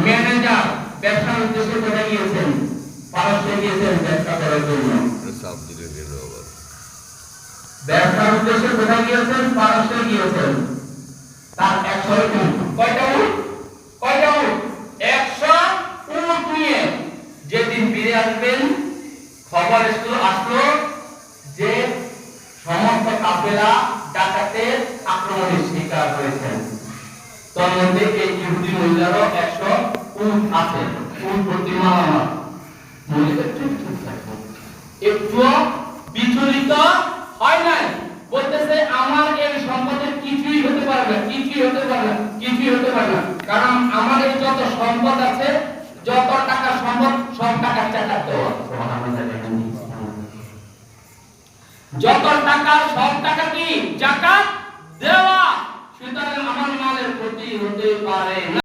Manager ব্যবসার উদ্দেশ্যে কোথায় গিয়েছেন? পারস্যে গিয়েছেন ব্যবসা করার জন্য। ব্যবসার উদ্দেশ্যে কোথায় গিয়েছেন? পারস্যে গিয়েছেন। তার 100 উট। কয়টা উট? 100 উট নিয়ে যেদিন ফিরে আসবেন খবর আসলো যে সমস্ত কাফেলা ডাকাতের আক্রমণের শিকার হয়েছেন। তার মধ্যে এই ইহুদি মহিলারও 100 উট আছে। উট প্রতি মালামাল। মহিলা একটু বিচলিত হয় নাই, বলতেছে আমার এই সম্পদের কিছুই হতে পারবে না, কিছুই হতে পারবে না, কারণ আমার এই যত সম্পদ আছে, যত টাকা সম্পদ, সব টাকা চাকাত দেওয়া, যত টাকা সব টাকা কি জাকাত দেওয়া, সুতরাং আমার মালের ক্ষতি হতে পারে না।